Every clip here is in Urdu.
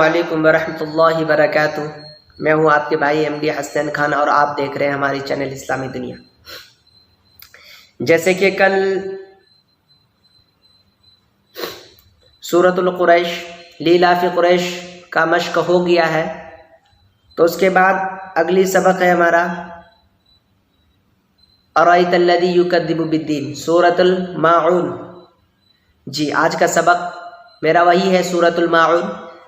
علیکم ورحمۃ اللہ وبرکاتہ۔ میں ہوں آپ کے بھائی ایم ڈی حسین خان اور آپ دیکھ رہے ہیں ہماری چینل اسلامی دنیا۔ جیسے کہ کل سورۃ القریش لیلاف قریش کا مشق ہو گیا ہے، تو اس کے بعد اگلی سبق ہے ہمارا ارأیت الذی یکذب بالدین، سورۃ الماعون۔ جی آج کا سبق میرا وہی ہے، سورۃ الماعون۔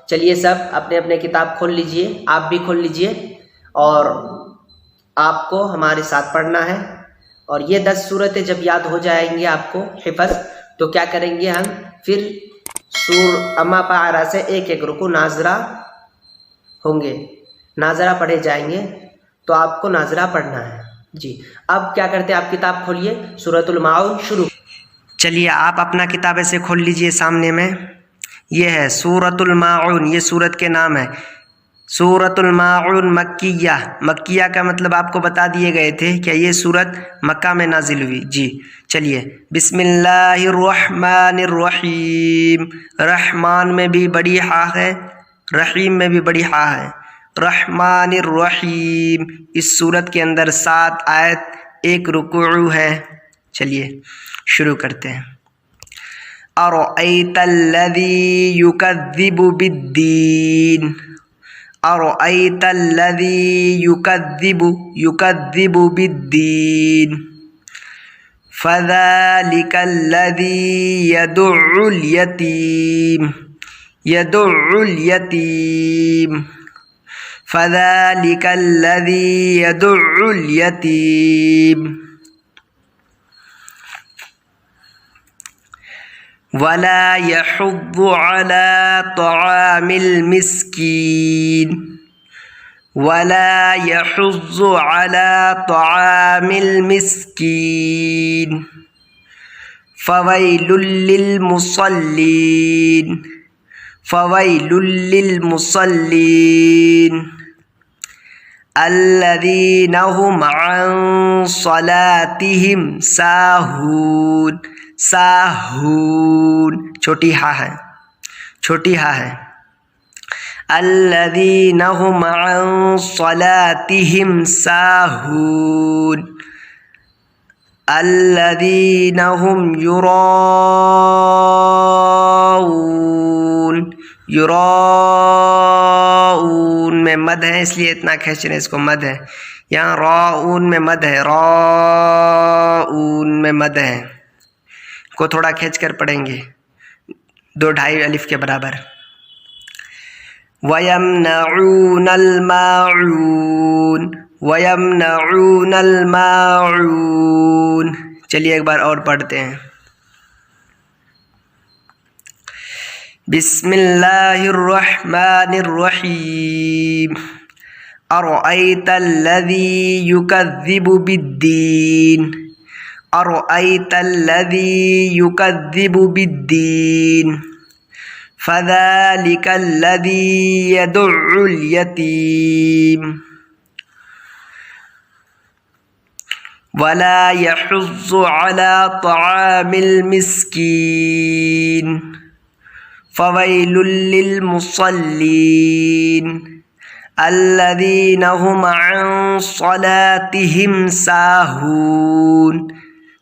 چلیے سب اپنے اپنے کتاب کھول لیجئے، آپ بھی کھول لیجئے، اور آپ کو ہمارے ساتھ پڑھنا ہے۔ اور یہ 10 صورتیں جب یاد ہو جائیں گے آپ کو حفظ، تو کیا کریں گے ہم پھر اما پارا سے ایک ایک رکوع ناظرہ ہوں گے، ناظرہ پڑھے جائیں گے، تو آپ کو ناظرہ پڑھنا ہے۔ جی اب کیا کرتے ہیں، آپ کتاب کھولیے، سورۃ الماعون شروع۔ چلیے آپ اپنا کتاب ایسے کھول لیجئے سامنے میں۔ یہ ہے سورۃ الماعون، یہ سورت کے نام ہے سورۃ الماعون مکیہ۔ مکیہ کا مطلب آپ کو بتا دیے گئے تھے کہ یہ سورت مکہ میں نازل ہوئی۔ جی چلیے بسم اللہ الرحمن الرحیم۔ رحمان میں بھی بڑی ہا ہے، رحیم میں بھی بڑی ہا ہے، رحمان الرحیم۔ اس سورت کے اندر 7 آیت، 1 رکوع ہے۔ چلیے شروع کرتے ہیں۔ ارأیت الذی یکذب بالدین، ارأیت الذی یکذب بالدین، فذلک الذی یدع الیتیم، یدع الیتیم، فذلک الذی یدع الیتیم، ولا يحض على طعام المسكين، ولا يحض على طعام المسكين، فويل للمصلين، فويل للمصلين، الذين هم عن صلاتهم ساهون، ساہون چھوٹی ہا ہے، چھوٹی ہا ہے۔ الذین هم عن صلاتهم ساہون، الذین هم یراؤون، یراؤون میں مد ہے، اس لیے اتنا کھینچ رہے ہیں، اس کو مد ہے یہاں، راؤون میں مد ہے، راؤون میں مد ہے، کو تھوڑا کھینچ کر پڑھیں گے 2-2.5 الف کے برابر۔ وَيَمْنَعُونَ الْمَاعُونَ، وَيَمْنَعُونَ الْمَاعُونَ۔ چلیے ایک بار اور پڑھتے ہیں۔ بسم اللہ الرحمن الرحیم۔ ارأیت الذی یکذب بالدین، ارأیت الذی یکذب بالدین، فذلک الذی یدع الیتیم، ولا یحض علی طعام المسکین، فویل للمصلین، الذین هم عن صلاتهم ساہون،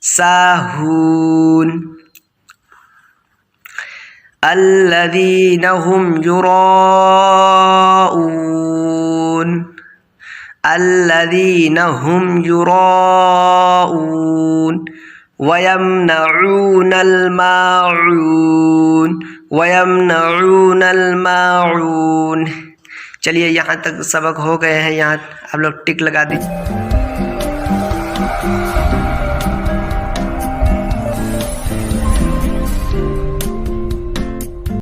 ساہون، الذین هم یراؤون، الذین هم یراؤون، ویمنعون الماعون، ویمنعون الماعون۔ چلیے یہاں تک سبق ہو گئے ہیں، یہاں آپ لوگ ٹک لگا دیجیے۔